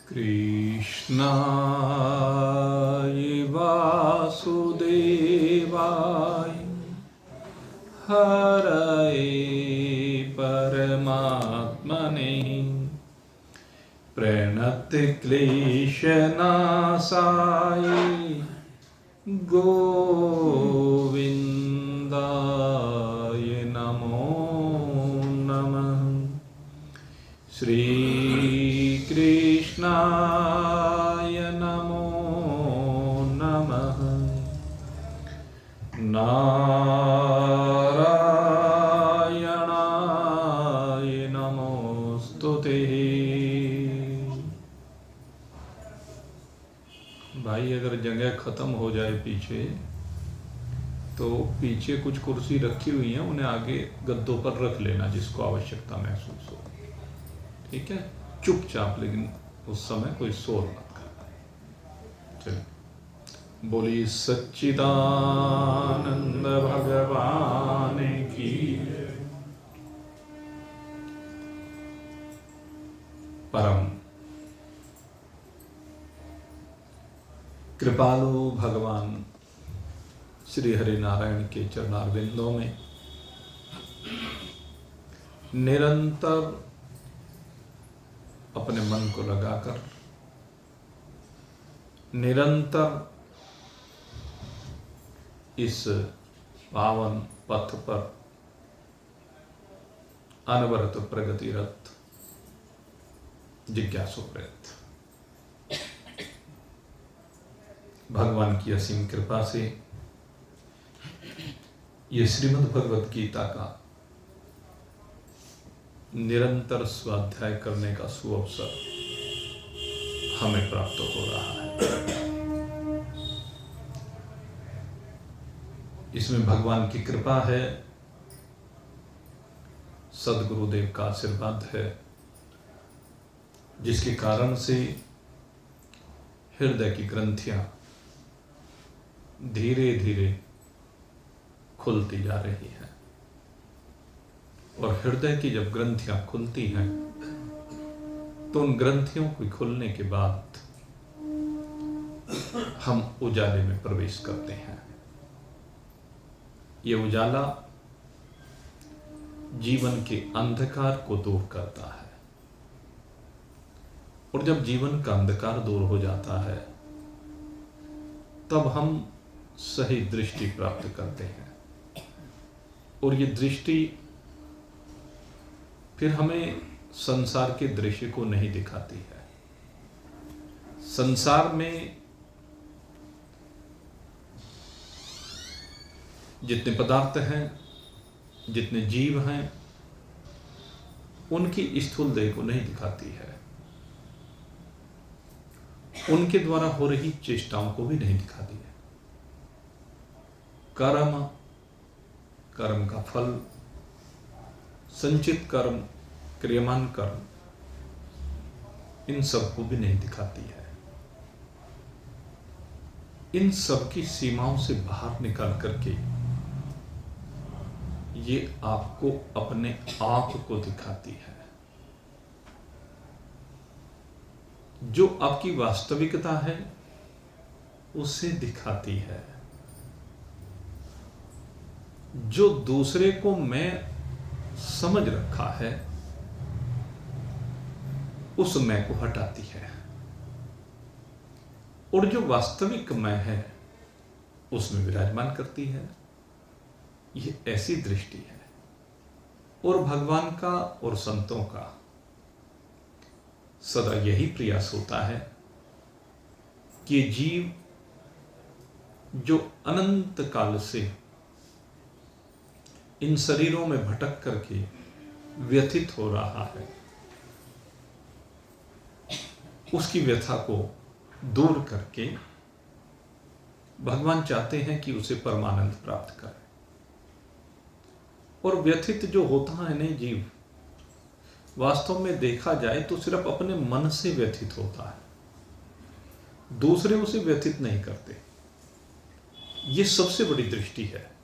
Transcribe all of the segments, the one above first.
कृष्णाय वासुदेवाय हरये परमात्मने प्रणतक्लेशनाशाय गोविन्दाय नमो नमः। श्रीकृष्णाय नमो नमः। नारायणाय नमोस्तुते। भाई अगर जगह खत्म हो जाए पीछे तो पीछे कुछ कुर्सी रखी हुई हैं, उन्हें आगे गद्दों पर रख लेना जिसको आवश्यकता महसूस हो। ठीक है, चुपचाप, लेकिन उस समय कोई शोर मत करना। चलिए, बोली सच्चिदानंद भगवान की। परम कृपालु भगवान श्री हरि नारायण के चरणारविंदों में निरंतर अपने मन को लगाकर निरंतर इस पावन पथ पर अनवरत प्रगतिरत जिज्ञासुप्रयत भगवान की असीम कृपा से ये श्रीमद् भगवद गीता का निरंतर स्वाध्याय करने का सुअवसर हमें प्राप्त हो रहा है। इसमें भगवान की कृपा है, सद्गुरुदेव का आशीर्वाद है, जिसके कारण से हृदय की ग्रंथियां धीरे धीरे खुलती जा रही हैं। और हृदय की जब ग्रंथियां खुलती हैं तो उन ग्रंथियों के खुलने के बाद हम उजाले में प्रवेश करते हैं। ये उजाला जीवन के अंधकार को दूर करता है, और जब जीवन का अंधकार दूर हो जाता है तब हम सही दृष्टि प्राप्त करते हैं। और ये दृष्टि फिर हमें संसार के दृश्य को नहीं दिखाती है। संसार में जितने पदार्थ हैं, जितने जीव हैं, उनकी स्थूल देह को नहीं दिखाती है, उनके द्वारा हो रही चेष्टाओं को भी नहीं दिखाती है। कर्म, कर्म का फल, संचित कर्म, क्रियमान कर्म, इन सब को भी नहीं दिखाती है। इन सब की सीमाओं से बाहर निकल करके ये आपको अपने आप को दिखाती है। जो आपकी वास्तविकता है उसे दिखाती है। जो दूसरे को मैं समझ रखा है उस मैं को हटाती है, और जो वास्तविक मैं है उसमें विराजमान करती है। यह ऐसी दृष्टि है। और भगवान का और संतों का सदा यही प्रयास होता है कि जीव जो अनंत काल से इन शरीरों में भटक करके व्यथित हो रहा है, उसकी व्यथा को दूर करके भगवान चाहते हैं कि उसे परमानंद प्राप्त करे। और व्यथित जो होता है नहीं जीव, वास्तव में देखा जाए तो सिर्फ अपने मन से व्यथित होता है, दूसरे उसे व्यथित नहीं करते। ये सबसे बड़ी दृष्टि है।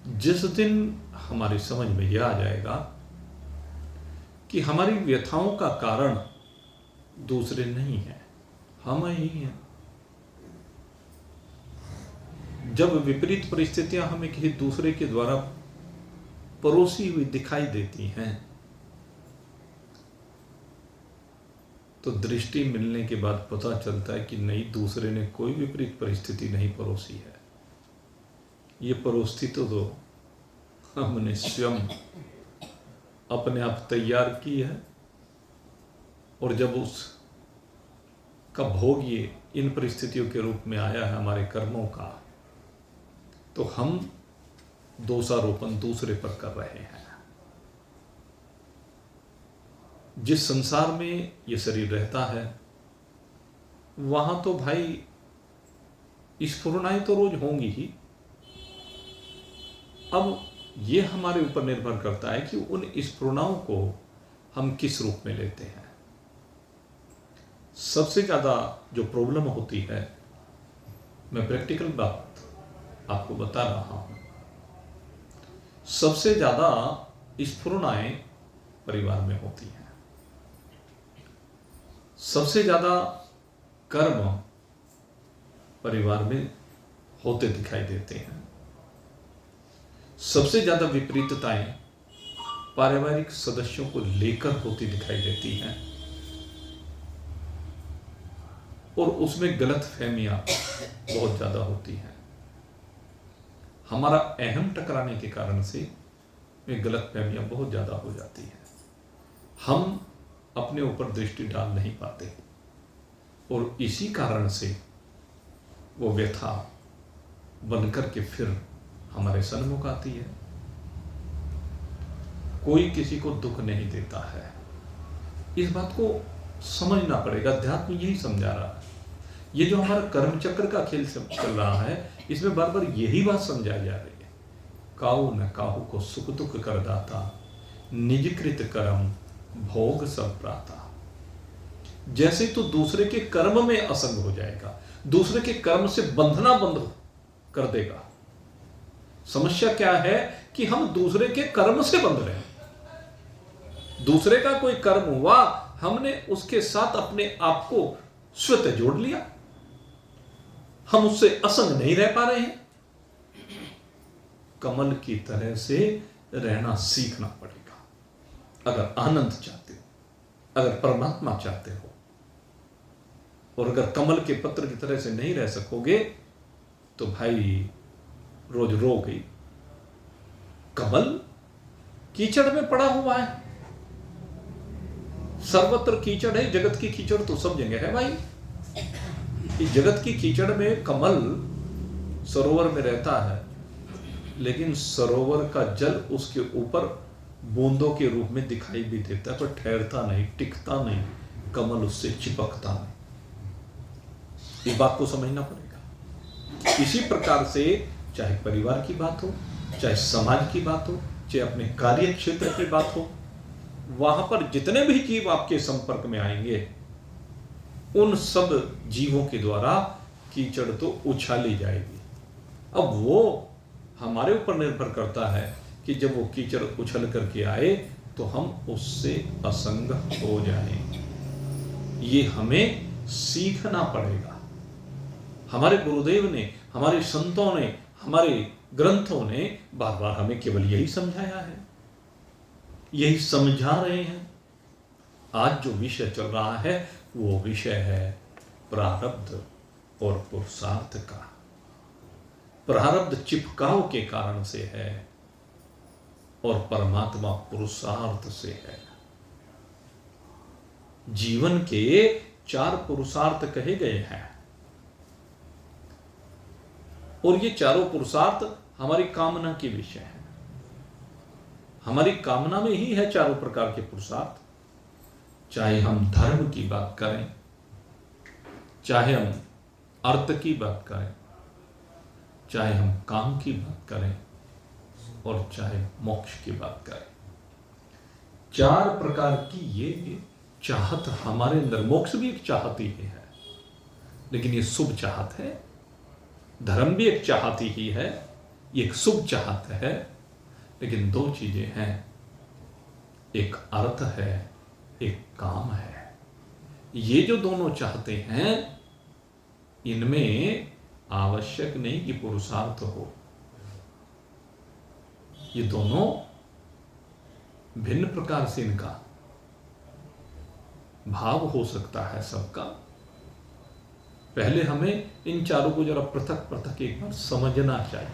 जिस दिन हमारी समझ में यह आ जाएगा कि हमारी व्यथाओं का कारण दूसरे नहीं हैं, हम ही हैं। जब विपरीत परिस्थितियां हमें किसी दूसरे के द्वारा परोसी हुई दिखाई देती हैं तो दृष्टि मिलने के बाद पता चलता है कि नहीं, दूसरे ने कोई विपरीत परिस्थिति नहीं परोसी है, ये परोसी तो हमने स्वयं अपने आप तैयार की है। और जब उस का भोग ये इन परिस्थितियों के रूप में आया है हमारे कर्मों का, तो हम दोषारोपण दूसरे पर कर रहे हैं। जिस संसार में ये शरीर रहता है वहां तो भाई स्फुरणाएं तो रोज होंगी ही। अब ये हमारे ऊपर निर्भर करता है कि उन स्फुरणाओं को हम किस रूप में लेते हैं। सबसे ज्यादा जो प्रॉब्लम होती है, मैं प्रैक्टिकल बात आपको बता रहा हूं, सबसे ज्यादा स्फुरणाएं परिवार में होती हैं। सबसे ज्यादा कर्म परिवार में होते दिखाई देते हैं। सबसे ज्यादा विपरीतताएं पारिवारिक सदस्यों को लेकर होती दिखाई देती हैं और उसमें गलतफहमियां बहुत ज्यादा होती हैं। हमारा अहम टकराने के कारण से वे गलतफहमियां बहुत ज्यादा हो जाती हैं। हम अपने ऊपर दृष्टि डाल नहीं पाते और इसी कारण से वो व्यथा बनकर के फिर हमारे सन्मुख आती है। कोई किसी को दुख नहीं देता है, इस बात को समझना पड़ेगा। अध्यात्म यही समझा रहा है। ये जो हमारा कर्म चक्र का खेल चल रहा है, इसमें बार बार यही बात समझाई जा रही है। काहू न काहू को सुख दुख कर दाता, निजकृत कर्म भोग सब प्राता। जैसे तो दूसरे के कर्म में असंग हो जाएगा, दूसरे के कर्म से बंधना बंद कर देगा। समस्या क्या है कि हम दूसरे के कर्म से बंध रहे हैं। दूसरे का कोई कर्म हुआ, हमने उसके साथ अपने आप को स्वतः जोड़ लिया, हम उससे असंग नहीं रह पा रहे हैं। कमल की तरह से रहना सीखना पड़ेगा अगर आनंद चाहते हो, अगर परमात्मा चाहते हो। और अगर कमल के पत्र की तरह से नहीं रह सकोगे तो भाई रोज रो गई। कमल कीचड़ में पड़ा हुआ है, सर्वत्र कीचड़ है। जगत की कीचड़ तो सब जगह है भाई। इस जगत की कीचड़ में कमल सरोवर में रहता है, लेकिन सरोवर का जल उसके ऊपर बूंदों के रूप में दिखाई भी देता है, पर ठहरता नहीं, टिकता नहीं, कमल उससे चिपकता नहीं। इस बात को समझना पड़ेगा। इसी प्रकार से चाहे परिवार की बात हो, चाहे समाज की बात हो, चाहे अपने कार्य क्षेत्र की बात हो, वहां पर जितने भी जीव आपके संपर्क में आएंगे, उन सब जीवों के द्वारा कीचड़ तो उछाली जाएगी। अब वो हमारे ऊपर निर्भर करता है कि जब वो कीचड़ उछल करके आए तो हम उससे असंग हो जाएं। ये हमें सीखना पड़ेगा। हमारे गुरुदेव ने, हमारे संतों ने, हमारे ग्रंथों ने बार बार हमें केवल यही समझाया है, यही समझा रहे हैं। आज जो विषय चल रहा है वो विषय है प्रारब्ध और पुरुषार्थ का। प्रारब्ध चिपकाव के कारण से है और परमात्मा पुरुषार्थ से है। जीवन के 4 पुरुषार्थ कहे गए हैं और ये चारों पुरुषार्थ हमारी कामना के विषय हैं। हमारी कामना में ही है चारों प्रकार के पुरुषार्थ। चाहे हम धर्म की बात करें, चाहे हम अर्थ की बात करें, चाहे हम काम की बात करें और चाहे मोक्ष की बात करें, 4 प्रकार की ये चाहत हमारे अंदर। मोक्ष भी एक चाहत ही है, लेकिन ये शुभ चाहत है। धर्म भी एक चाहत ही है, ये एक शुभ चाहत है। लेकिन 2 चीजें हैं, एक अर्थ है, एक काम है। ये जो दोनों चाहते हैं, इनमें आवश्यक नहीं कि पुरुषार्थ हो। ये दोनों भिन्न प्रकार से इनका भाव हो सकता है सबका। पहले हमें इन चारों को जरा पृथक पृथक एक बार समझना चाहिए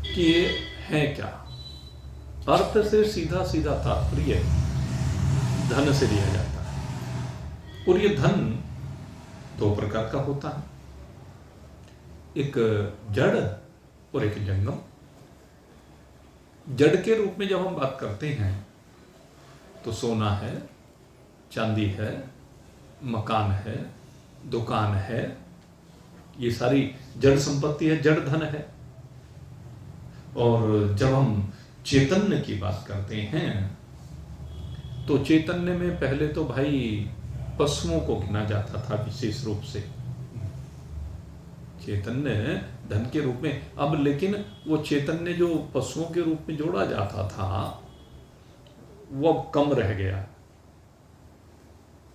कि ये है क्या। अर्थ से सीधा सीधा तात्पर्य धन से लिया जाता है, और ये धन दो प्रकार का होता है, एक जड़ और एक जंगम। जड़ के रूप में जब हम बात करते हैं तो सोना है, चांदी है, मकान है, दुकान है, ये सारी जड़ संपत्ति है, जड़ धन है। और जब हम चैतन्य की बात करते हैं तो चैतन्य में पहले तो भाई पशुओं को गिना जाता था विशेष रूप से, चैतन्य धन के रूप में। अब लेकिन वो चैतन्य जो पशुओं के रूप में जोड़ा जाता था वो अब कम रह गया।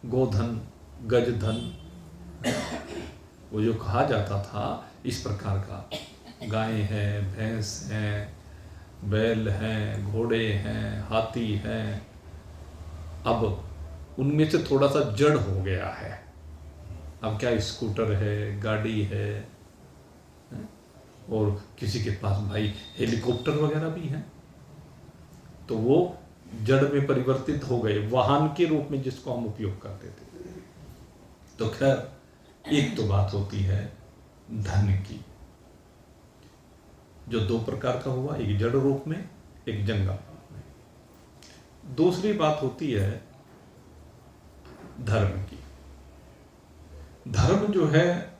गोधन, गजधन, वो जो कहा जाता था इस प्रकार का, गाय है, भैंस है, बैल हैं, घोड़े हैं, हाथी हैं, अब उनमें से थोड़ा सा जड़ हो गया है। अब क्या स्कूटर है, गाड़ी है, और किसी के पास भाई हेलीकॉप्टर वगैरह भी हैं, तो वो जड़ में परिवर्तित हो गए, वाहन के रूप में जिसको हम उपयोग करते थे। तो खैर, एक तो बात होती है धन की, जो दो प्रकार का हुआ, एक जड़ रूप में, एक जंगम रूप में। दूसरी बात होती है धर्म की। धर्म जो है,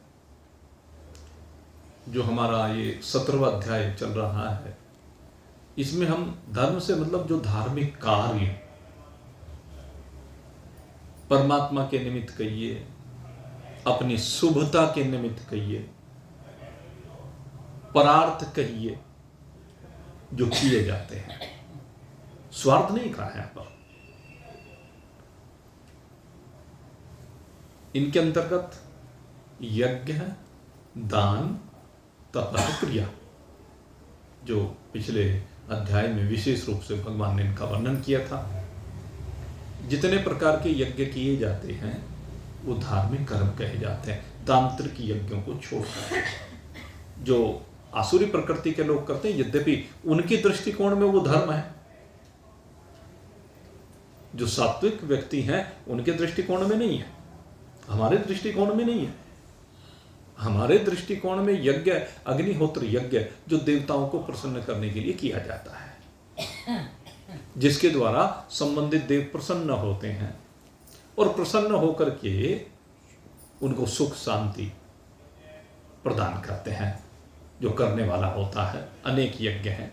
जो हमारा ये 17वां अध्याय चल रहा है, इसमें हम धर्म से मतलब जो धार्मिक कार्य, परमात्मा के निमित्त कहिए, अपनी शुभता के निमित्त कहिए, परार्थ कहिए, जो किए जाते हैं, स्वार्थ नहीं कहा है यहां पर। इनके अंतर्गत यज्ञ, दान, तप, क्रिया, जो पिछले अध्याय में विशेष रूप से भगवान ने इनका वर्णन किया था। जितने प्रकार के यज्ञ किए जाते हैं वो धार्मिक कर्म कहे जाते हैं, तांत्रिक यज्ञों को छोड़कर। जो आसुरी प्रकृति के लोग करते हैं, यद्यपि उनकी दृष्टिकोण में वो धर्म है, जो सात्विक व्यक्ति हैं उनके दृष्टिकोण में नहीं है, हमारे दृष्टिकोण में नहीं है। हमारे दृष्टिकोण में यज्ञ, अग्निहोत्र यज्ञ, जो देवताओं को प्रसन्न करने के लिए किया जाता है, जिसके द्वारा संबंधित देव प्रसन्न होते हैं और प्रसन्न होकर के उनको सुख शांति प्रदान करते हैं, जो करने वाला होता है। अनेक यज्ञ हैं,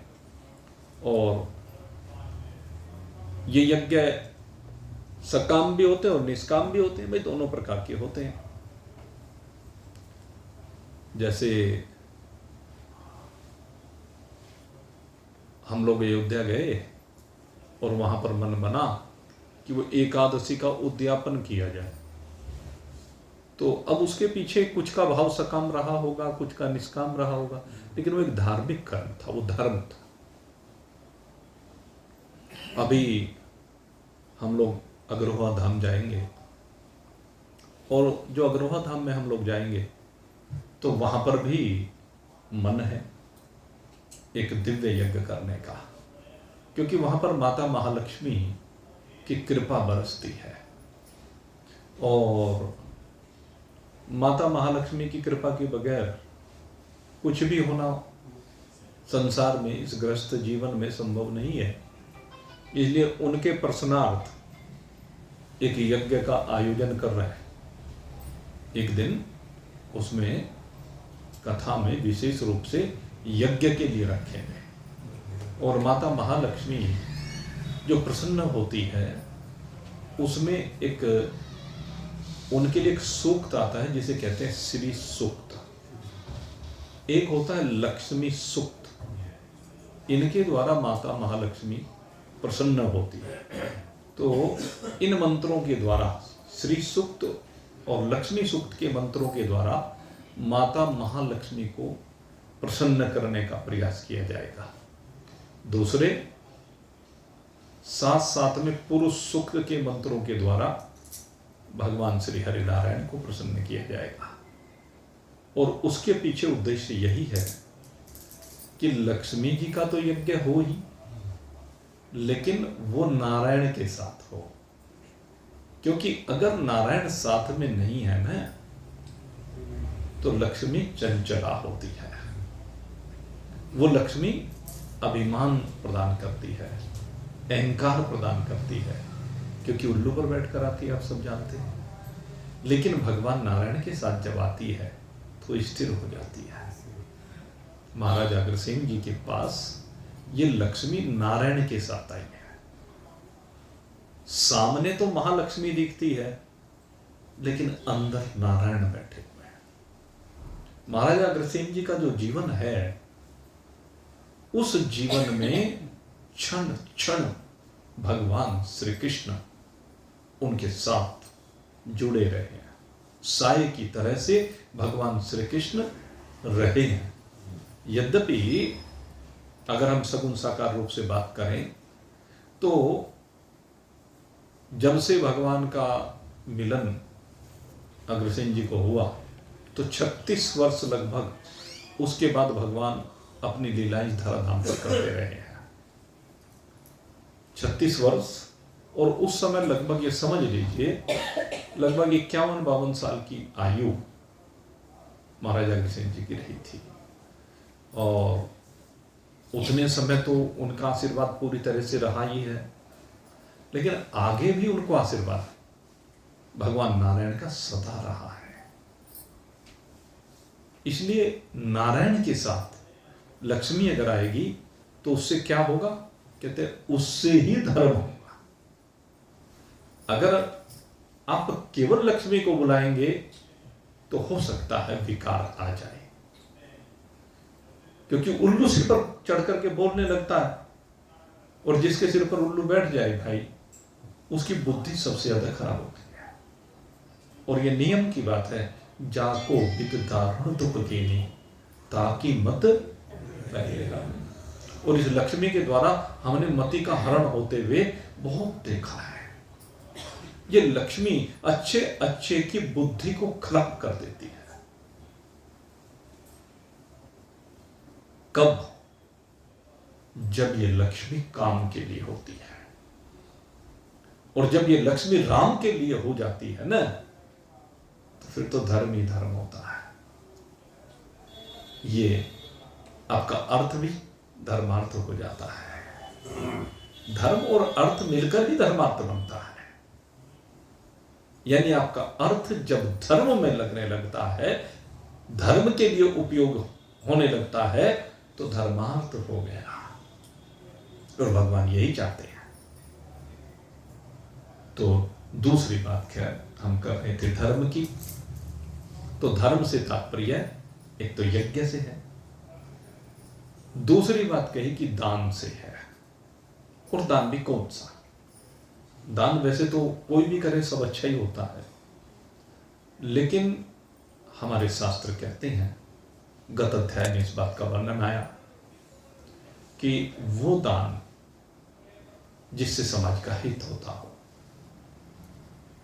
और ये यज्ञ सकाम भी होते हैं और निष्काम भी होते हैं, भाई दोनों प्रकार के होते हैं। जैसे हम लोग अयोध्या गए और वहां पर मन बना कि वो एकादशी का उद्यापन किया जाए, तो अब उसके पीछे कुछ का भाव सकाम रहा होगा, कुछ का निष्काम रहा होगा, लेकिन वो एक धार्मिक कर्म था, वो धर्म था। अभी हम लोग अग्रोहा धाम जाएंगे, और जो अग्रोहा धाम में हम लोग जाएंगे तो वहां पर भी मन है एक दिव्य यज्ञ करने का, क्योंकि वहां पर माता महालक्ष्मी की कृपा बरसती है। और माता महालक्ष्मी की कृपा के बगैर कुछ भी होना संसार में, इस ग्रस्त जीवन में संभव नहीं है। इसलिए उनके प्रसन्नार्थ एक यज्ञ का आयोजन कर रहे हैं। एक दिन उसमें कथा में विशेष रूप से यज्ञ के लिए रखे गए, और माता महालक्ष्मी जो प्रसन्न होती है उसमें एक उनके लिए एक सूक्त आता है जिसे कहते हैं श्री सूक्त। एक होता है लक्ष्मी सूक्त। इनके द्वारा माता महालक्ष्मी प्रसन्न होती है। तो इन मंत्रों के द्वारा, श्री सूक्त और लक्ष्मी सूक्त के मंत्रों के द्वारा माता महालक्ष्मी को प्रसन्न करने का प्रयास किया जाएगा। दूसरे, साथ साथ में पुरुष सूक्त के मंत्रों के द्वारा भगवान श्री हरिनारायण को प्रसन्न किया जाएगा। और उसके पीछे उद्देश्य यही है कि लक्ष्मी जी का तो यज्ञ हो ही, लेकिन वो नारायण के साथ हो। क्योंकि अगर नारायण साथ में नहीं है ना, तो लक्ष्मी चंचला होती है। वो लक्ष्मी अभिमान प्रदान करती है, अहंकार प्रदान करती है, क्योंकि उल्लू पर बैठकर आती है, आप सब जानते हैं। लेकिन भगवान नारायण के साथ जब आती है तो स्थिर हो जाती है। महाराज अग्रसेन जी के पास ये लक्ष्मी नारायण के साथ आई है। सामने तो महालक्ष्मी दिखती है, लेकिन अंदर नारायण बैठे हुए हैं। महाराज अग्रसेन जी का जो जीवन है, उस जीवन में क्षण क्षण भगवान श्री कृष्ण उनके साथ जुड़े रहे हैं। साये की तरह से भगवान श्री कृष्ण रहे हैं। यद्यपि अगर हम सगुण साकार रूप से बात करें तो जब से भगवान का मिलन अग्रसेन जी को हुआ तो 36 वर्ष लगभग उसके बाद भगवान अपनी लीलाएं धराधाम पर करते रहे हैं। 36 वर्ष, और उस समय लगभग ये समझ लीजिए लगभग 51-52 साल की आयु महाराज अग्रसेन जी की रही थी। और उतने समय तो उनका आशीर्वाद पूरी तरह से रहा ही है, लेकिन आगे भी उनको आशीर्वाद भगवान नारायण का सदा रहा है। इसलिए नारायण के साथ लक्ष्मी अगर आएगी तो उससे क्या होगा? कहते हैं उससे ही धर्म होगा। अगर आप केवल लक्ष्मी को बुलाएंगे तो हो सकता है विकार आ जाए, क्योंकि उल्लू सिर पर चढ़ करके बोलने लगता है, और जिसके सिर पर उल्लू बैठ जाए भाई, उसकी बुद्धि सबसे ज्यादा खराब होती है। और ये नियम की बात है, जाको बित दारुण दुख गेनी ताकि मत लगेगा। और इस लक्ष्मी के द्वारा हमने मति का हरण होते हुए बहुत देखा है। ये लक्ष्मी अच्छे अच्छे की बुद्धि को खराब कर देती है। कब? जब ये लक्ष्मी काम के लिए होती है, और जब ये लक्ष्मी राम के लिए हो जाती है ना, तो फिर तो धर्म ही धर्म होता है। ये आपका अर्थ भी धर्मार्थ हो जाता है। धर्म और अर्थ मिलकर ही धर्मार्थ बनता है। यानी आपका अर्थ जब धर्म में लगने लगता है, धर्म के लिए उपयोग होने लगता है, तो धर्मार्थ हो गया। और भगवान यही चाहते हैं। तो दूसरी बात क्या हम कर रहे थे धर्म की, तो धर्म से तात्पर्य एक तो यज्ञ से है, दूसरी बात कही कि दान से है। और दान भी कौन सा? दान वैसे तो कोई भी करे सब अच्छा ही होता है, लेकिन हमारे शास्त्र कहते हैं, गत अध्याय में इस बात का वर्णन आया कि वो दान जिससे समाज का हित होता हो,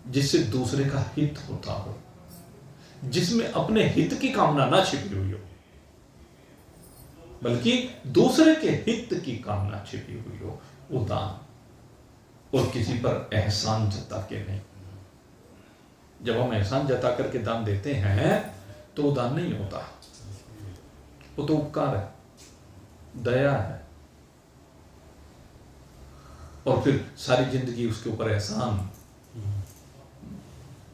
जिससे दूसरे का हित होता हो, जिसमें अपने हित की कामना ना छिपी हुई हो, बल्कि दूसरे के हित की कामना छिपी हुई हो, वो दान। और किसी पर एहसान जता के नहीं। जब हम एहसान जता करके दान देते हैं तो वो दान नहीं होता, वो तो उपकार है, दया है। और फिर सारी जिंदगी उसके ऊपर एहसान,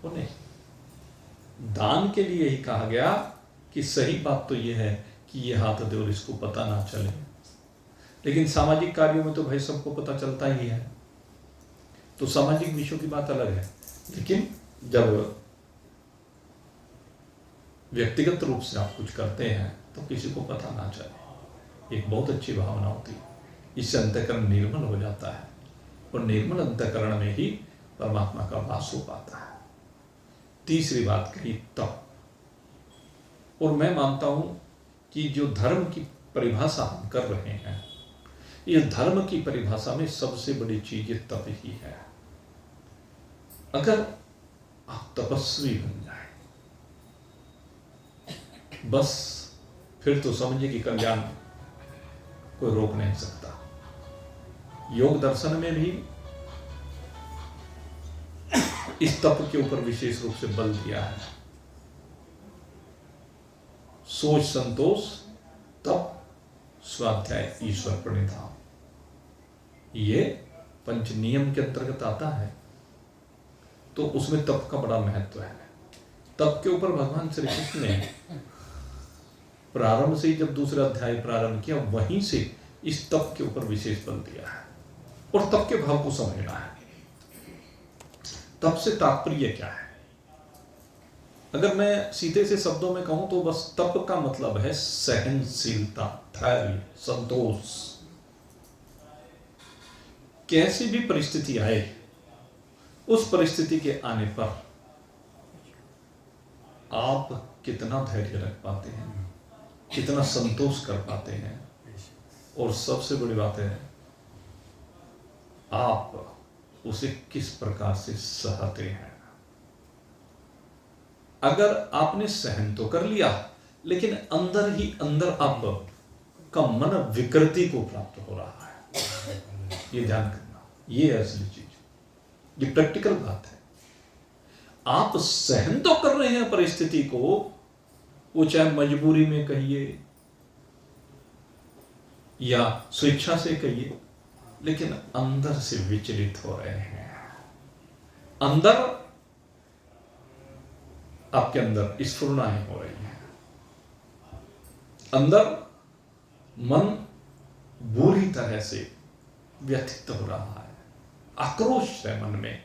वो नहीं। दान के लिए ही कहा गया कि सही बात तो ये है कि ये हाथ दे और इसको पता ना चले, लेकिन सामाजिक कार्यों में तो भाई सबको पता चलता ही है। तो सामाजिक विषयों की बात अलग है, लेकिन जब व्यक्तिगत रूप से आप कुछ करते हैं तो किसी को पता ना चले, एक बहुत अच्छी भावना होती है। इससे अंतःकरण निर्मल हो जाता है, और निर्मल अंतःकरण में ही परमात्मा का वास हो पाता है। तीसरी बात कही तप। और मैं मानता हूं कि जो धर्म की परिभाषा हम कर रहे हैं, ये धर्म की परिभाषा में सबसे बड़ी चीज ये तप ही है। अगर आप तपस्वी बन जाए बस, फिर तो समझिए कि कल्याण कोई रोक नहीं सकता। योग दर्शन में भी इस तप के ऊपर विशेष रूप से बल दिया है। सोच संतोष, तप, स्वाध्याय, ईश्वर प्रणिधान, ये पंच नियम के अंतर्गत आता है। तो उसमें तप का बड़ा महत्व है। तप के ऊपर भगवान श्री कृष्ण ने प्रारंभ से ही जब दूसरा अध्याय प्रारंभ किया, वहीं से इस तप के ऊपर विशेष बल दिया है। और तप के भाव को समझना है। तप से तात्पर्य क्या है? अगर मैं सीधे से शब्दों में कहूं तो बस तप का मतलब है सहनशीलता, धैर्य, संतोष। कैसी भी परिस्थिति आए, उस परिस्थिति के आने पर आप कितना धैर्य रख पाते हैं, कितना संतोष कर पाते हैं, और सबसे बड़ी बात है आप उसे किस प्रकार से सहते हैं। अगर आपने सहन तो कर लिया, लेकिन अंदर ही अंदर आप का मन विकृति को प्राप्त हो रहा है, ये ध्यान करना, ये है असली चीज, ये प्रैक्टिकल बात है। आप सहन तो कर रहे हैं परिस्थिति को, वो चाहे मजबूरी में कहिए या स्वेच्छा से कहिए, लेकिन अंदर से विचलित हो रहे हैं। अंदर आपके अंदर स्फुरनाएं हो रही हैं, अंदर मन बुरी तरह से व्यथित हो रहा है, आक्रोश है मन में,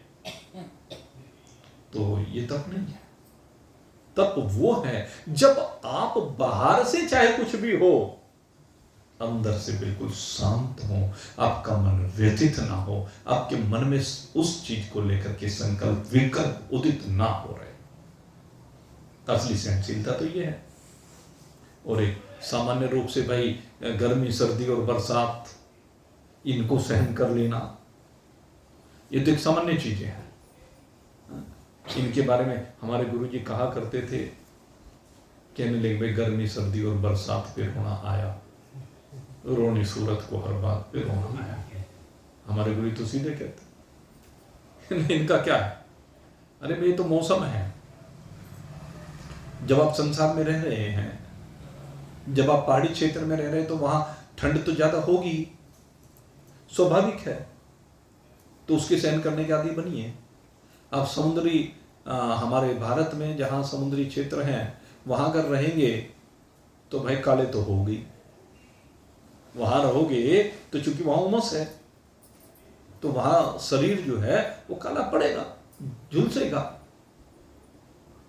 तो ये तप नहीं है। तप वो है जब आप बाहर से चाहे कुछ भी हो, अंदर से बिल्कुल शांत हो, आपका मन व्यथित ना हो, आपके मन में उस चीज को लेकर के संकल्प विकल्प उदित ना हो रहे। असली सहनशीलता तो ये है। और एक सामान्य रूप से भाई गर्मी, सर्दी और बरसात, इनको सहन कर लेना, ये तो एक सामान्य चीजें हैं। इनके बारे में हमारे गुरुजी कहा करते थे, कहने लगे भाई गर्मी, सर्दी और बरसात पे रोना आया, रोनी सूरत को हर बात पे रोना आया। हमारे गुरु तो सीधे कहते इनका क्या है, अरे भाई ये तो मौसम है। जब आप संसार में रह रहे हैं, जब आप पहाड़ी क्षेत्र में रह रहे हैं, तो वहां ठंड तो ज्यादा होगी, स्वाभाविक है, तो उसके सहन करने के आदि बनिए। आप समुद्री हमारे भारत में जहां समुद्री क्षेत्र हैं, वहां अगर रहेंगे तो भाई काले तो होगी, वहां रहोगे तो चूंकि वहां उमस है, तो वहां शरीर जो है वो काला पड़ेगा, झुलसेगा।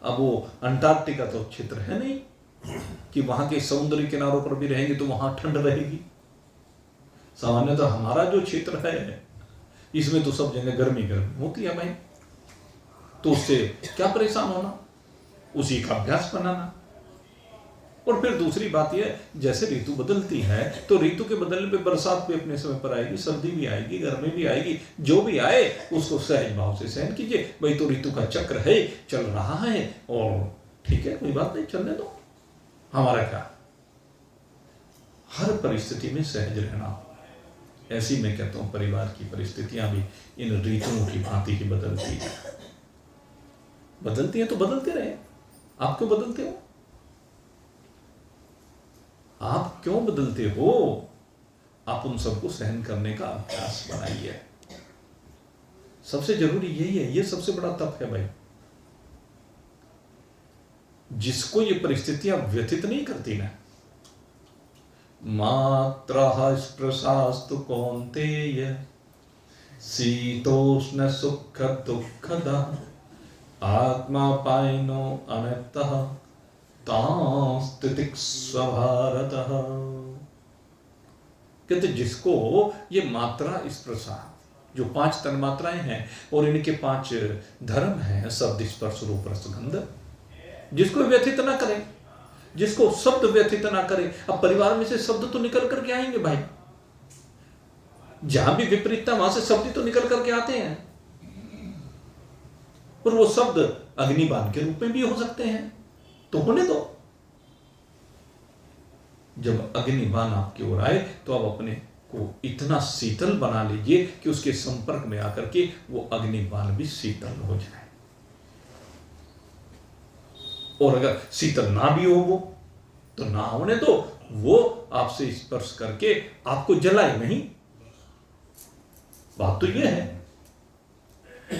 अब वो अंटार्कटिका तो क्षेत्र है नहीं कि वहां के समुद्री किनारों पर भी रहेंगे तो वहां ठंड रहेगी। सामान्यतः हमारा जो क्षेत्र है, इसमें तो सब जगह गर्मी गर्मी होती है भाई, तो उससे क्या परेशान होना, उसी का अभ्यास बनाना। और फिर दूसरी बात यह, जैसे ऋतु बदलती है, तो ऋतु के बदलने पे बरसात भी अपने समय पर आएगी, सर्दी भी आएगी, गर्मी भी आएगी, जो भी आए उसको सहज भाव से सहन कीजिए। भाई तो ऋतु का चक्र है, चल रहा है, और ठीक है, कोई बात नहीं, चलने दो, हमारा क्या। हर परिस्थिति में सहज रहना। ऐसी मैं कहता हूं परिवार की परिस्थितियां भी इन ऋतुओं की भांति ही बदलती है। बदलती है तो बदलते रहे। आप क्यों बदलते हो? आप क्यों बदलते हो? आप उन सबको सहन करने का अभ्यास बनाइए। सबसे जरूरी यही है, ये सबसे बड़ा तप है भाई। जिसको ये परिस्थितियां व्यथित नहीं करती ना, मात्रः स्पृशास्तु कौन्तेय शीतोष्ण सुख दुःखदा आत्मा पायनो अनर्थः तांस्तितिक्ष्व भारतः। कहते जिसको ये मात्रा स्पृशा, जो 5 तन्मात्राएं हैं और इनके 5 धर्म हैं, शब्द स्पर्श रूप रस गंध, जिसको व्यथित ना करे, जिसको शब्द व्यथित ना करे। अब परिवार में से शब्द तो निकल करके आएंगे भाई, जहां भी विपरीतता वहां से शब्द तो निकल करके आते हैं, और वो शब्द अग्निबाण के रूप में भी हो सकते हैं, तो होने दो। जब अग्निबाण आपकी ओर आए तो आप अपने को इतना शीतल बना लीजिए कि उसके संपर्क में आकर के वो अग्निबाण भी शीतल हो जाए। और अगर शीतल ना भी हो वो, तो ना होने दो, वो आपसे स्पर्श करके आपको जलाए नहीं। बात तो यह है,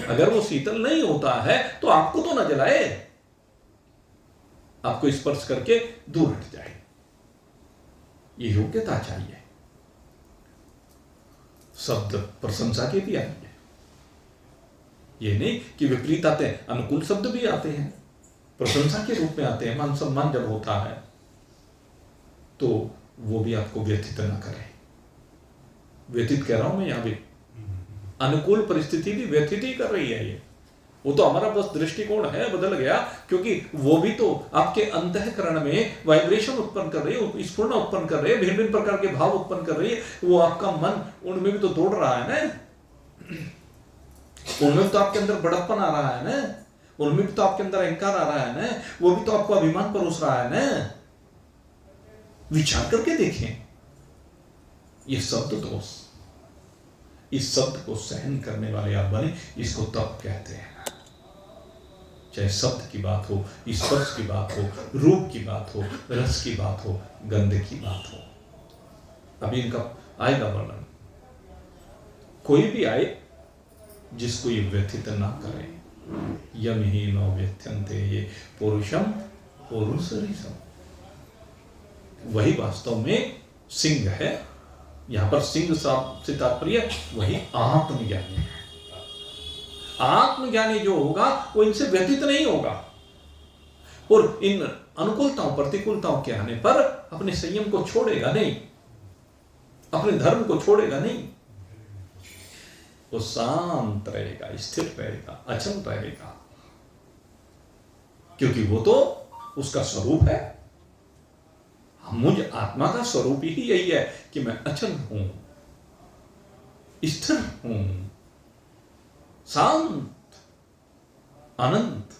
अगर वो शीतल नहीं होता है तो आपको तो ना जलाए, आपको स्पर्श करके दूर हट जाए। ये योग्यता चाहिए। शब्द प्रशंसा के भी आएंगे, ये नहीं कि विपरीत आते हैं, अनुकूल शब्द भी आते हैं, प्रशंसा के रूप में आते हैं। मान सम्मान जब होता है तो वो भी आपको व्यथित ना करे। व्यथित कह रहा हूं मैं, यहां भी अनुकूल परिस्थिति भी व्यथित ही कर रही है। ये वो तो हमारा बस दृष्टिकोण है बदल गया, क्योंकि वो भी तो आपके अंतःकरण में वाइब्रेशन उत्पन्न कर रही है, स्फुरना उत्पन्न कर रही है, भिन्न भिन्न प्रकार के भाव उत्पन्न कर रही है। वो आपका मन उनमें भी तो दौड़ रहा है ना, उनमें भी तो आपके अंदर बड़प्पन आ रहा है ना, उनमें भी तो आपके अंदर अहंकार आ रहा है ना, वो भी तो आपको अभिमान परोस रहा है ना। विचार करके देखें, ये शब्द दोष, इस शब्द को सहन करने वाले आप बने, इसको तप कहते हैं। चाहे शब्द की बात हो, स्पर्श की बात हो, रूप की बात हो, रस की बात हो, गंध की बात हो। अभी इनका आएगा वर्णन। कोई भी आए जिसको ये व्यथित ना करे। यम ही नो व्यथ्यन्ते ये पुरुषम पुरुषरिषम, वही वास्तव में सिंह है। यहां पर सिंह से तात्पर्य वही आत्मज्ञानी है। आत्मज्ञानी जो होगा वो इनसे व्यतीत नहीं होगा, और इन अनुकूलताओं प्रतिकूलताओं के आने पर अपने संयम को छोड़ेगा नहीं, अपने धर्म को छोड़ेगा नहीं। वो शांत रहेगा, स्थिर रहेगा, अचल रहेगा, क्योंकि वो तो उसका स्वरूप है। मुझ आत्मा का स्वरूप ही यही है कि मैं अचल हूं, स्थिर हूं, शांत, अनंत।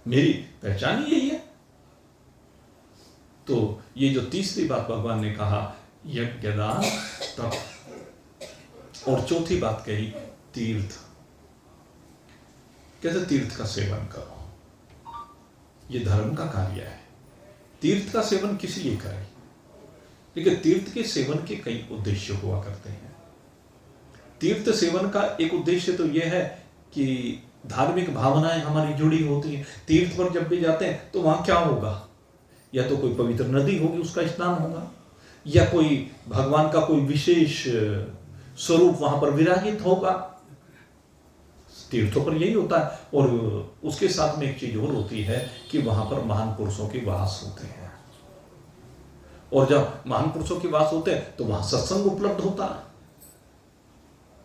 मेरी पहचान ही यही है। तो ये जो तीसरी बात भगवान ने कहा, यज्ञ दान तप, और चौथी बात कही तीर्थ। कहते तीर्थ का सेवन करो, ये धर्म का कार्य है। तीर्थ का सेवन किस लिए करें? लेकिन तीर्थ के सेवन के कई उद्देश्य हुआ करते हैं। तीर्थ सेवन का एक उद्देश्य तो यह है कि धार्मिक भावनाएं हमारी जुड़ी होती हैं। तीर्थ पर जब भी जाते हैं तो वहां क्या होगा? या तो कोई पवित्र नदी होगी, उसका स्नान होगा, या कोई भगवान का कोई विशेष स्वरूप वहां पर विराजित होगा। तीर्थों पर यही होता है। और उसके साथ में एक चीज और होती है कि वहां पर महान पुरुषों के वास होते हैं, और जब महान पुरुषों के वास होते हैं तो वहां सत्संग उपलब्ध होता है।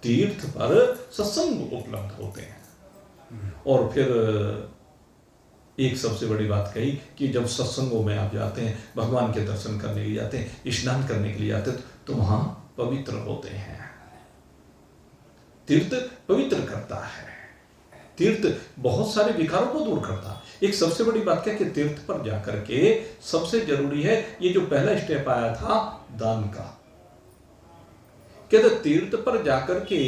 तीर्थ पर सत्संग उपलब्ध होते हैं। और फिर एक सबसे बड़ी बात कही कि जब सत्संगों में आप जाते हैं, भगवान के दर्शन करने के लिए जाते हैं, स्नान करने के लिए जाते हैं, तो वहां पवित्र होते हैं। तीर्थ पवित्र करता है। तीर्थ बहुत सारे विकारों को दूर करता है। एक सबसे बड़ी बात क्या कि तीर्थ पर जाकर के सबसे जरूरी है, ये जो पहला स्टेप आया था दान का, कहते तीर्थ पर जाकर के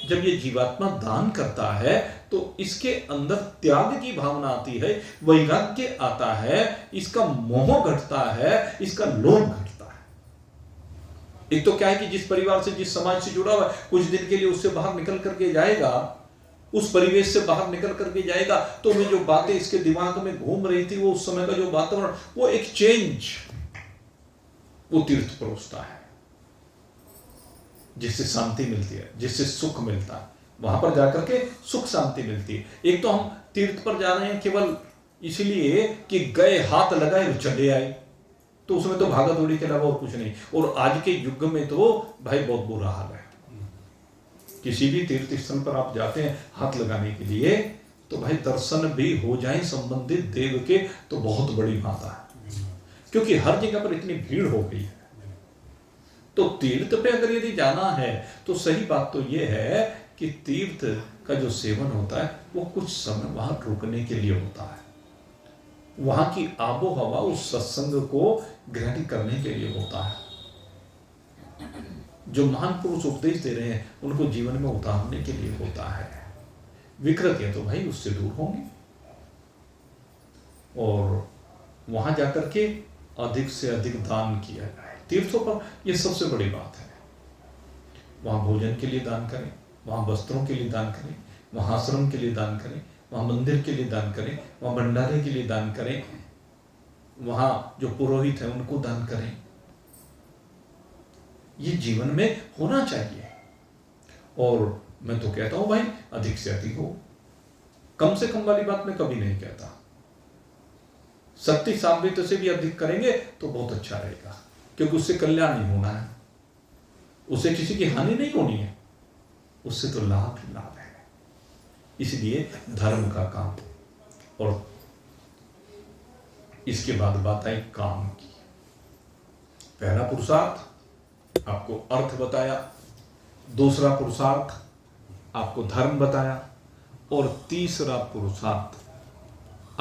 जब ये जीवात्मा दान करता है तो इसके अंदर त्याग की भावना आती है, वैराग्य आता है, इसका मोह घटता है, इसका लोभ घटता है। एक तो क्या है कि जिस परिवार से, जिस समाज से जुड़ा हुआ है, कुछ दिन के लिए उससे बाहर निकल करके जाएगा, उस परिवेश से बाहर निकल करके जाएगा, तो मैं जो बातें इसके दिमाग में घूम रही थी, वो उस समय का जो वातावरण, वो एक चेंज वो तीर्थ परोसता है, जिससे शांति मिलती है, जिससे सुख मिलता है। वहां पर जाकर के सुख शांति मिलती है। एक तो हम तीर्थ पर जा रहे हैं केवल इसलिए कि गए, हाथ लगाए और चले आए, तो उसमें तो भागा दौड़ी के अलावा और कुछ नहीं। और आज के युग में तो भाई बहुत बुरा हाल है। किसी भी तीर्थ स्थल पर आप जाते हैं हाथ लगाने के लिए, तो भाई दर्शन भी हो जाए संबंधित देव के तो बहुत बड़ी बात है, क्योंकि हर जगह पर इतनी भीड़ हो गई है। तो तीर्थ पे अगर यदि जाना है तो सही बात तो यह है कि तीर्थ का जो सेवन होता है वो कुछ समय वहां रुकने के लिए होता है, वहां की आबो हवा उस सत्संग को ग्रहण करने के लिए होता है। जो महान पुरुष उपदेश दे रहे हैं उनको जीवन में उतारने के लिए होता है। विकृतियां तो भाई उससे दूर होंगी, और वहां जाकर के अधिक से अधिक दान किया जाए। तीर्थों पर यह सबसे बड़ी बात है। वहां भोजन के लिए दान करें, वहां वस्त्रों के लिए दान करें, वहां आश्रम के लिए दान करें, वहां मंदिर के लिए दान करें, वहां भंडारे के लिए दान करें, वहां जो पुरोहित है उनको दान करें। ये जीवन में होना चाहिए। और मैं तो कहता हूं भाई अधिक से अधिक हो, कम से कम वाली बात मैं कभी नहीं कहता। सत्य सामवेद से भी अधिक करेंगे तो बहुत अच्छा रहेगा, क्योंकि उससे कल्याण नहीं होना है, उससे किसी की हानि नहीं होनी है, उससे तो लाभ ही लाभ है। इसलिए धर्म का काम। और इसके बाद बात आई काम की। पहला पुरुषार्थ आपको अर्थ बताया, दूसरा पुरुषार्थ आपको धर्म बताया, और तीसरा पुरुषार्थ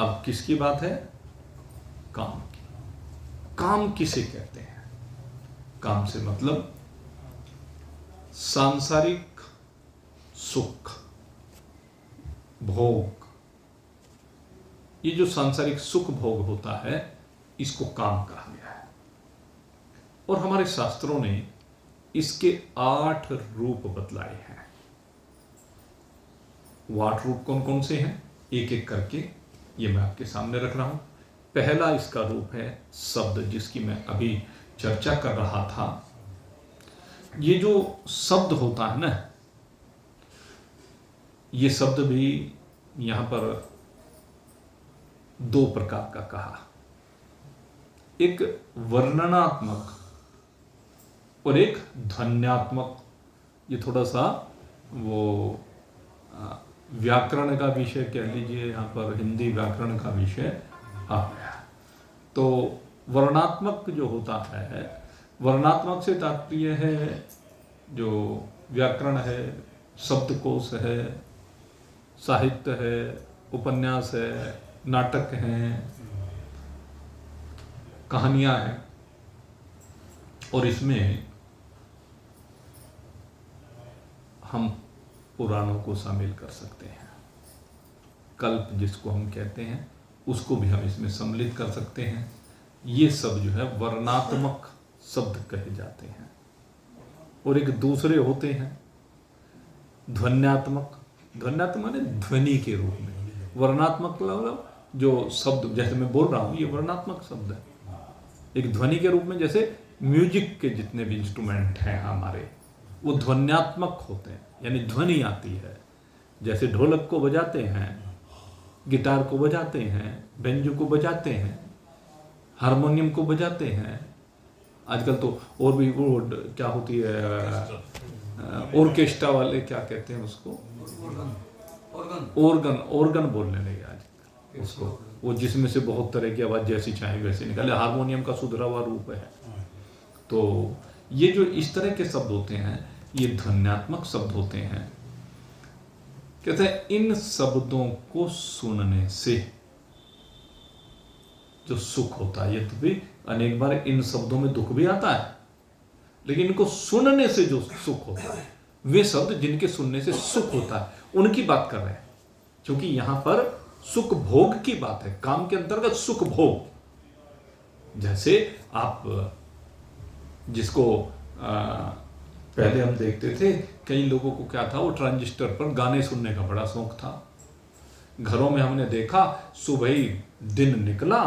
अब किसकी बात है? काम की। काम किसे कहते हैं? काम से मतलब सांसारिक सुख भोग। ये जो सांसारिक सुख भोग होता है इसको काम कहा गया है। और हमारे शास्त्रों ने इसके 8 रूप बतलाए हैं। वो 8 रूप कौन कौन से हैं, एक एक करके ये मैं आपके सामने रख रहा हूं। पहला इसका रूप है शब्द, जिसकी मैं अभी चर्चा कर रहा था। ये जो शब्द होता है ना, ये शब्द भी यहां पर 2 प्रकार का कहा। एक वर्णनात्मक और एक ध्वन्यात्मक। ये थोड़ा सा वो व्याकरण का विषय कह लीजिए, यहाँ पर हिंदी व्याकरण का विषय आ गया। तो वर्णात्मक जो होता है, वर्णात्मक से तात्पर्य है जो व्याकरण है, शब्दकोश है, साहित्य है, उपन्यास है, नाटक हैं, कहानियां हैं। और इसमें हम पुराणों को शामिल कर सकते हैं। कल्प जिसको हम कहते हैं उसको भी हम इसमें सम्मिलित कर सकते हैं। ये सब जो है वर्णात्मक शब्द कहे जाते हैं। और एक दूसरे होते हैं ध्वन्यात्मक। ध्वन्यात्मक माने ध्वनि के रूप में। वर्णात्मक मतलब जो शब्द जैसे मैं बोल रहा हूं ये वर्णात्मक शब्द है। एक ध्वनि के रूप में, जैसे म्यूजिक के जितने भी इंस्ट्रूमेंट हैं हमारे, वो ध्वन्यात्मक होते हैं, यानी ध्वनि आती है। जैसे ढोलक को बजाते हैं, गिटार को बजाते हैं, बेंजो को बजाते हैं, हारमोनियम को बजाते हैं। आजकल तो और भी वो क्या होती है, ऑर्केस्ट्रा वाले क्या कहते हैं उसको, ऑर्गन बोलने लगे आज उसको, वो जिसमें से बहुत तरह की आवाज जैसी चाहे वैसे निकाले। हारमोनियम का सुधरा हुआ रूप है। तो ये जो इस तरह के शब्द होते हैं ये ध्वन्यात्मक शब्द होते हैं। कहते हैं इन शब्दों को सुनने से जो सुख होता है, यद्यपि अनेक बार इन शब्दों में दुख भी आता है, लेकिन इनको सुनने से जो सुख होता है, वे शब्द जिनके सुनने से सुख होता है उनकी बात कर रहे हैं। क्योंकि यहां पर सुख भोग की बात है, काम के अंतर्गत सुख भोग। जैसे आप जिसको पहले हम देखते थे, कई लोगों को क्या था, वो ट्रांजिस्टर पर गाने सुनने का बड़ा शौक था। घरों में हमने देखा सुबह ही दिन निकला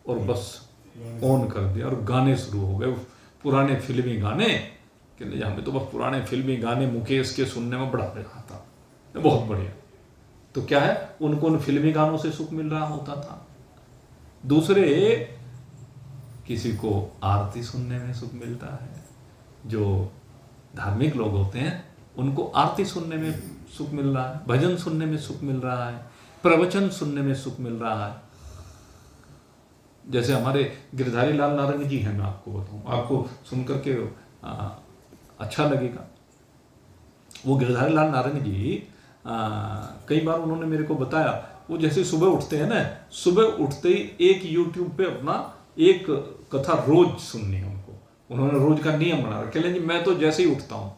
और बस ऑन कर दिया और गाने शुरू हो गए, पुराने फिल्मी गाने। कि हमें तो बस पुराने फिल्मी गाने मुकेश के सुनने में बड़ा मजा आता, बहुत बढ़िया। तो क्या है, उनको उन फिल्मी गानों से सुख मिल रहा होता था। दूसरे किसी को आरती सुनने में सुख मिलता है। जो धार्मिक लोग होते हैं उनको आरती सुनने में सुख मिल रहा है, भजन सुनने में सुख मिल रहा है, प्रवचन सुनने में सुख मिल रहा है। जैसे हमारे गिरधारी लाल नारंग जी हैं, मैं आपको बताऊं, आपको सुनकर के अच्छा लगेगा। वो गिरधारी लाल नारंग जी कई बार उन्होंने मेरे को बताया, वो जैसे सुबह उठते हैं ना, सुबह उठते ही एक यूट्यूब पे अपना एक कथा रोज सुननी है उनको। उन्होंने रोज का नियम बना रखा। कहने जी मैं तो जैसे ही उठता हूँ,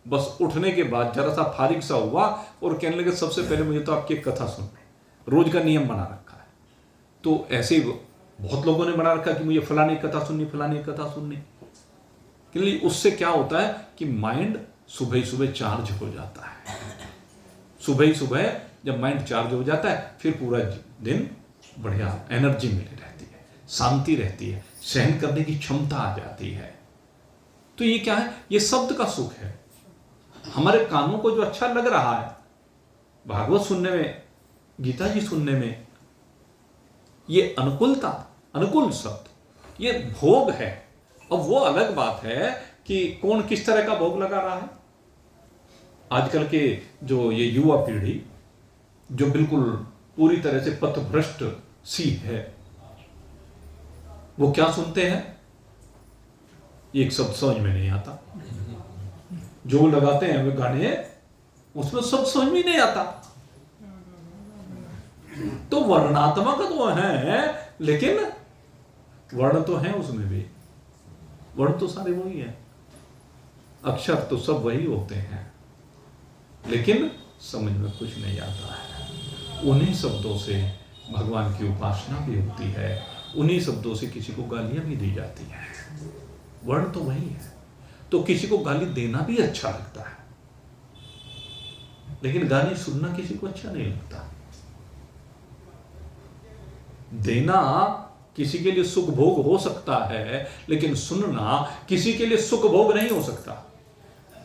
बस उठने के बाद जरा सा फारिग सा हुआ और कहने लगे सबसे पहले मुझे तो आपकी एक कथा सुननी। रोज का नियम बना रखा है। तो ऐसे ही बहुत लोगों ने बना रखा कि मुझे फलानी कथा सुननी, फलानी कथा सुननी। के लिए उससे क्या होता है कि माइंड सुबह ही सुबह चार्ज हो जाता है। सुबह ही सुबह जब माइंड चार्ज हो जाता है, फिर पूरा दिन बढ़िया एनर्जी मिली रहती है, शांति रहती है, सहन करने की क्षमता आ जाती है। तो ये क्या है? ये शब्द का सुख है। हमारे कानों को जो अच्छा लग रहा है भागवत सुनने में, गीता जी सुनने में, ये अनुकूलता, अनुकूल शब्द, ये भोग है। अब वो अलग बात है कि कौन किस तरह का भोग लगा रहा है। आजकल के जो ये युवा पीढ़ी जो बिल्कुल पूरी तरह से पथभ्रष्ट सी है, वो क्या सुनते हैं? एक शब्द समझ में नहीं आता। जो लगाते हैं वे गाने, उसमें शब्द समझ में नहीं आता। तो वर्णात्मक तो है, लेकिन वर्ण तो है उसमें भी, वर्ण तो सारे वही है, अक्षर तो सब वही होते हैं, लेकिन समझ में कुछ नहीं आता है। उन्हीं शब्दों से भगवान की उपासना भी होती है, उन्हीं शब्दों से किसी को गालियां भी दी जाती हैं। वर्ण तो वही है। तो किसी को गाली देना भी अच्छा लगता है, लेकिन गाली सुनना किसी को अच्छा नहीं लगता। देना किसी के लिए सुख भोग हो सकता है, लेकिन सुनना किसी के लिए सुख भोग नहीं हो सकता।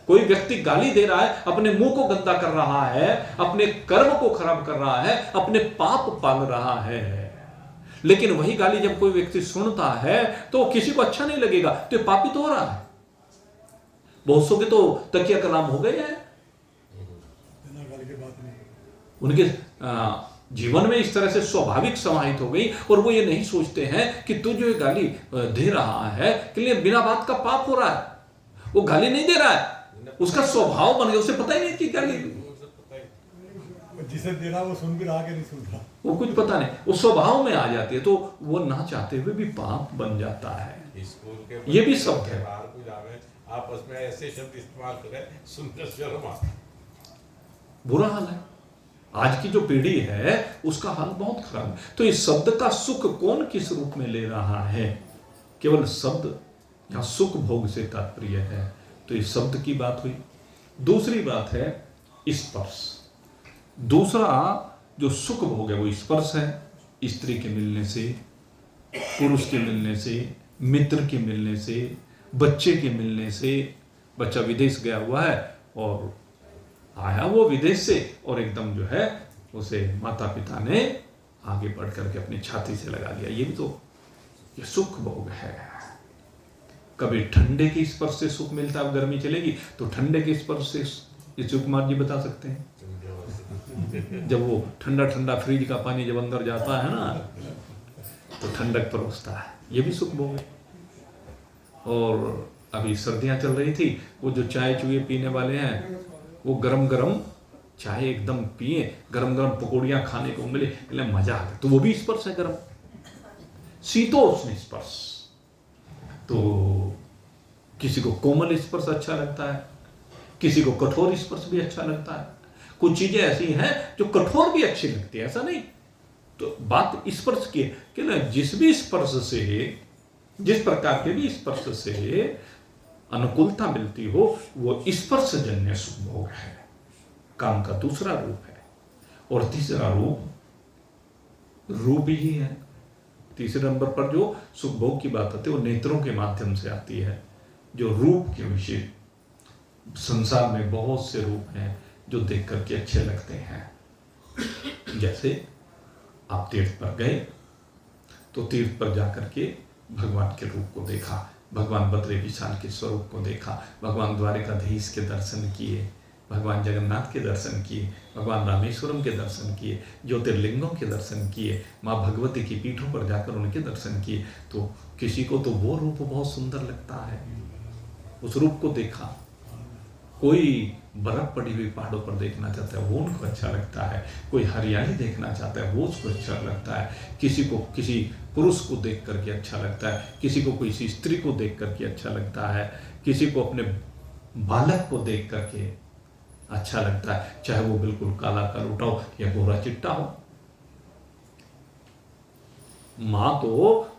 कोई व्यक्ति गाली दे रहा है, अपने मुंह को गंदा कर रहा है, अपने कर्म को खराब कर रहा है, अपने पाप पाल रहा है, लेकिन वही गाली जब कोई व्यक्ति सुनता है तो किसी को अच्छा नहीं लगेगा, तो पापी तो हो रहा है। बहुत सौ के तो तकिया कलाम हो गए हैं, उनके जीवन में इस तरह से स्वाभाविक समाहित हो गई, और वो ये नहीं सोचते हैं कि तू जो गाली दे रहा है के लिए बिना बात का पाप हो रहा है। वो गाली नहीं दे रहा है, उसका स्वभाव बन गया, उसे पता ही नहीं कि गाली जिसे दे रहा वो सुन भी रहा कि नहीं सुन रहा, वो कुछ पता नहीं, वो स्वभाव में आ जाती है, तो वो ना चाहते हुए भी पाप बन जाता है। स्कूल के ये भी शब्द है। बाहर को जावे आपस में ऐसे शब्द इस्तेमाल करें, सुनकर शर्म आता है। बुरा हाल है। आज की जो पीढ़ी है उसका हाल बहुत खराब है। तो इस शब्द का सुख कौन किस रूप में ले रहा है? केवल शब्द या सुख भोग से तात्पर्य है, तो इस शब्द की बात हुई। दूसरी बात है स्पर्श। दूसरा जो सुख भोग है वो स्पर्श है। स्त्री के मिलने से, पुरुष के मिलने से, मित्र के मिलने से, बच्चे के मिलने से। बच्चा विदेश गया हुआ है और आया वो विदेश से, और एकदम जो है उसे माता पिता ने आगे बढ़ करके अपनी छाती से लगा लिया। ये भी तो ये सुख भोग है। कभी ठंडे के स्पर्श से सुख मिलता है। अब गर्मी चलेगी तो ठंडे के स्पर्श से, ये शिव कुमार जी बता सकते हैं, जब वो ठंडा ठंडा फ्रिज का पानी जब अंदर जाता है ना तो ठंडक परोसता है, ये भी सुख भोग है। और अभी सर्दियां चल रही थी, वो जो चाय चुए पीने वाले हैं वो गरम गरम चाय एकदम पिए, गरम गरम पकौड़ियां खाने को मिले, मजा आ गया, तो वो भी स्पर्श है गरम, शीतोष्ण स्पर्श। तो किसी को कोमल स्पर्श अच्छा लगता है, किसी को कठोर स्पर्श भी अच्छा लगता है। कुछ चीजें ऐसी हैं जो कठोर भी अच्छी लगती है, ऐसा नहीं। तो बात स्पर्श की है कि ना, जिस भी स्पर्श से, जिस प्रकार के भी स्पर्श से अनुकूलता मिलती हो वो स्पर्श जन्य सुख भोग है। काम का दूसरा रूप है। और तीसरा रूप ही है। तीसरे नंबर पर जो सुख भोग की बात आती है वो नेत्रों के माध्यम से आती है। जो रूप के विषय, संसार में बहुत से रूप हैं जो देख करके अच्छे लगते हैं। जैसे आप तीर्थ पर गए तो तीर्थ पर जाकर के भगवान के रूप को देखा, भगवान बद्री विशाल के स्वरूप को देखा, भगवान द्वारिकाधीश के दर्शन किए, भगवान जगन्नाथ के दर्शन किए, भगवान रामेश्वरम के दर्शन किए, ज्योतिर्लिंगों के दर्शन किए, माँ भगवती की पीठों पर जाकर उनके दर्शन किए, तो किसी को तो वो रूप बहुत सुंदर लगता है, उस रूप को देखा। कोई बर्फ पड़ी हुई पहाड़ों पर देखना चाहता है, वो उनको अच्छा लगता है। कोई हरियाली देखना चाहता है, वो उसको अच्छा लगता है। किसी को किसी पुरुष को देख करके अच्छा लगता है, किसी को किसी स्त्री को देख करके अच्छा लगता है, किसी को अपने बालक को देख करके अच्छा लगता है, चाहे वो बिल्कुल काला कालूटा हो या गोरा चिट्टा हो। माँ तो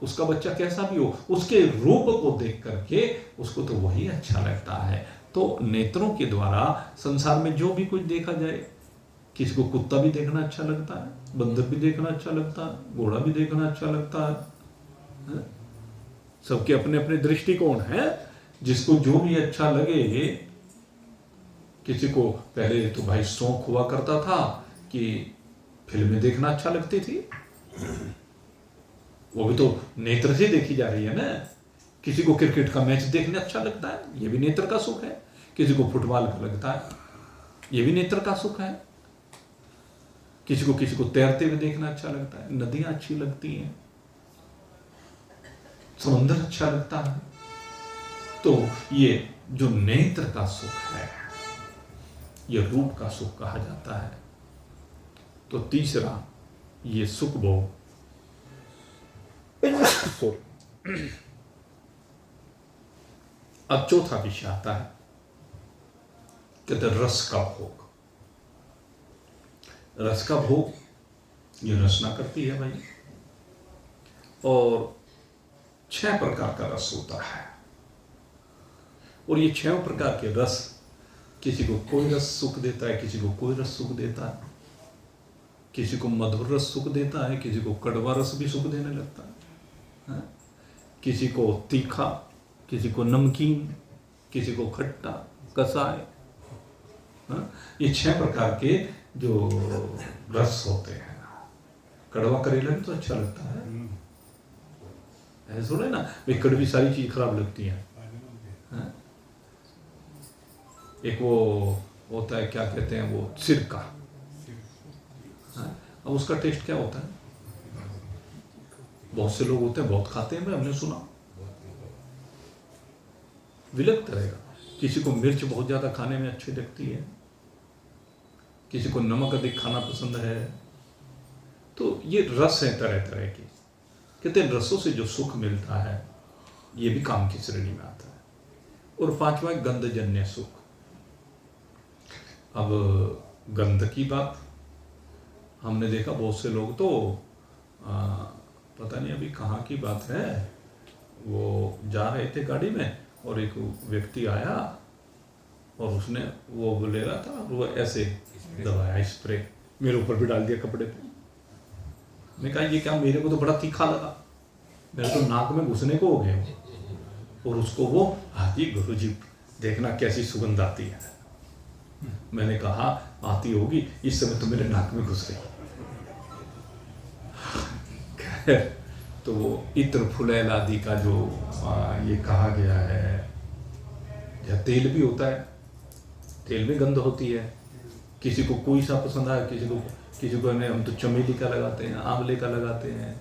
उसका बच्चा कैसा भी हो, उसके रूप को देख करके उसको तो वही अच्छा लगता है। तो नेत्रों के द्वारा संसार में जो भी कुछ देखा जाए, किसी को कुत्ता भी देखना अच्छा लगता है, बंदर भी देखना अच्छा लगता है, घोड़ा भी देखना अच्छा लगता है। सबके अपने अपने दृष्टिकोण है, जिसको जो भी अच्छा लगे। किसी को पहले तो भाई शौक हुआ करता था कि फिल्में देखना अच्छा लगती थी, वो भी तो नेत्र से देखी जा रही है ना। किसी को क्रिकेट का मैच देखना अच्छा लगता है, ये भी नेत्र का सुख है। किसी को फुटबॉल का लगता है, ये भी नेत्र का सुख है। किसी को तैरते हुए देखना अच्छा लगता है, नदियां अच्छी लगती हैं, समुद्र अच्छा लगता है। तो ये जो नेत्र का सुख है, ये रूप का सुख कहा जाता है। तो तीसरा ये सुख भोग। अब चौथा विषय आता है, कहते रस का भोग। रस का भोग ये रचना करती है भाई, और 6 प्रकार का रस होता है। और ये 6 प्रकार के रस, किसी को कोई रस सुख देता है, किसी को कोई रस सुख देता है, किसी को मधुर रस सुख देता है, किसी को कड़वा रस भी सुख देने लगता है, किसी को तीखा, किसी को नमकीन, किसी को खट्टा, कसाय। ये 6 प्रकार के जो रस होते हैं। कड़वा करेला भी तो अच्छा लगता है, ऐसा थोड़ा ना भाई कड़वी सारी चीज खराब लगती है। एक वो होता है, क्या कहते हैं वो, सिरका। अब उसका टेस्ट क्या होता है, बहुत से लोग होते हैं बहुत खाते हैं, भाई हमने सुना, विलग रहेगा। किसी को मिर्च बहुत ज्यादा खाने में अच्छी लगती है, किसी को नमक अधिक खाना पसंद है। तो ये रस है तरह तरह के। कहते हैं रसों से जो सुख मिलता है, ये भी काम की श्रेणी में आता है। और 5वां गंधजन्य सुख। अब गंध की बात हमने देखा, बहुत से लोग तो पता नहीं अभी कहाँ की बात है, वो जा रहे थे गाड़ी में और एक व्यक्ति आया और उसने वो ले रहा था, वो ऐसे दबाया स्प्रे, मेरे ऊपर भी डाल दिया कपड़े पे। मैं कहा ये क्या, मेरे को तो बड़ा तीखा लगा, मेरे तो नाक में घुसने को हो गया। और उसको वो, हाँ जी गुरुजी देखना कैसी सुगंध आती है। मैंने कहा आती होगी, इस समय तो मेरे नाक में घुस गई। तो वो इत्र फुलैल आदि का जो ये कहा गया है, या तेल भी होता है, तेल में गंध होती है। किसी को कोई सा पसंद आया, किसी को हम तो चमेली का लगाते हैं, आंवले का लगाते हैं,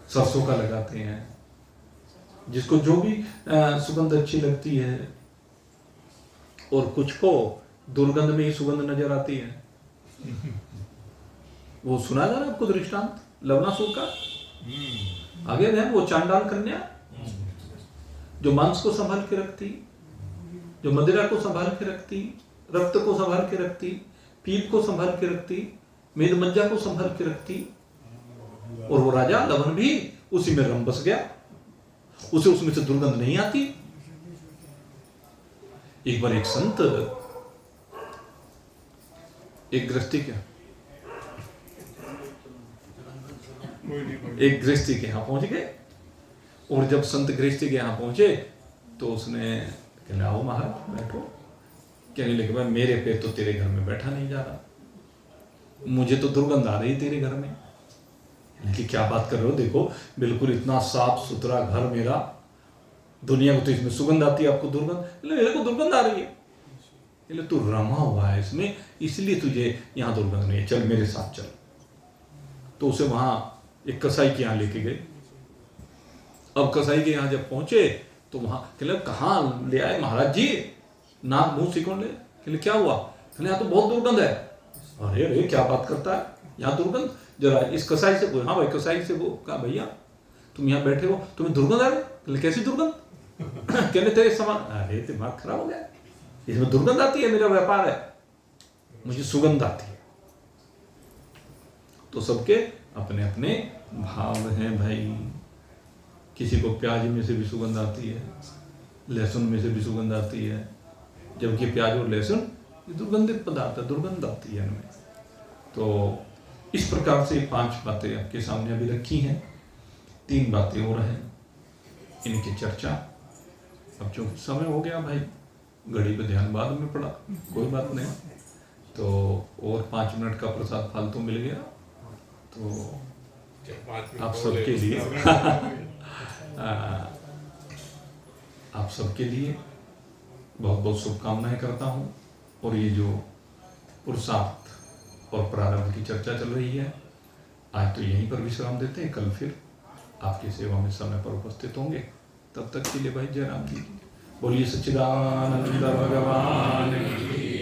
सरसों का लगाते हैं, जिसको जो भी सुगंध अच्छी लगती है। और कुछ को दुर्गंध में ही सुगंध नजर आती है। वो सुना जा रहा है आपको दृष्टांत लवणासुर का, आगे है वो चांडाल कन्या, जो मांस को संभाल के रखती, जो मदिरा को संभाल के रखती, रक्त को संभाल के रखती, पीप को संभाल के रखती, मेद मज्जा को संभाल के रखती। और वो राजा लवन भी उसी में रम बस गया, उसे उसमें से दुर्गंध नहीं आती। एक बार एक संत एक गृहस्थी के यहाँ पहुंच गए। और जब संत गृहस्थी के यहाँ पहुंचे तो उसने कहने, आओ महाराज बैठो। कहने लगे, भाई मेरे पे तो तेरे घर में बैठा नहीं जा रहा, मुझे तो दुर्गंध आ रही तेरे घर में। कि क्या बात कर रहे हो, देखो बिल्कुल इतना साफ सुथरा घर मेरा, दुनिया को तो इसमें सुगंध आती है, आपको दुर्गंध? मेरे को दुर्गंध आ रही है। बोले तू रमा हुआ है इसमें, इसलिए तुझे यहाँ दुर्गंध नहीं है, चल मेरे साथ चल। तो उसे वहां एक कसाई के यहाँ लेके गए। अब कसाई के यहाँ जब पहुंचे तो वहां कहले कहाँ ले आए महाराज जी, नाक मुंह सिकोड़ ले। कहले क्या हुआ? कहले यहाँ तो बहुत दुर्गंध है। अरे अरे क्या बात करता है, यहाँ दुर्गंध? जरा इस कसाई से बोल। हाँ भाई कसाई से वो कहा भैया तुम यहाँ बैठे हो, तुम्हें दुर्गंध आ रही? कहले कैसी दुर्गंध? कहले तेरे समान। अरे दिमाग खराब हो गया, इसमें दुर्गंध आती है? मेरा व्यापार है, मुझे सुगंध आती है। तो सबके अपने अपने भाव हैं भाई। किसी को प्याज में से भी सुगंध आती है, लहसुन में से भी सुगंध आती है, जबकि प्याज और लहसुन ये दुर्गंधित पदार्थ है, दुर्गंध आती है इनमें। तो इस प्रकार से 5 बातें आपके सामने अभी रखी हैं। 3 बातें और हैं, इनकी चर्चा अब चूंकि समय हो गया भाई, घड़ी पे ध्यान बाद में पड़ा, कोई बात नहीं। तो और 5 मिनट का प्रसाद फालतू मिल गया तो आप सबके लिए आप सबके लिए बहुत बहुत शुभकामनाएं करता हूँ। और ये जो पुरुषार्थ और प्रारब्ध की चर्चा चल रही है, आज तो यहीं पर विश्राम देते हैं, कल फिर आपकी सेवा में समय पर उपस्थित होंगे। तब तक के लिए भाई जय राम जी, बोलिए सच्चिदानंद भगवान की।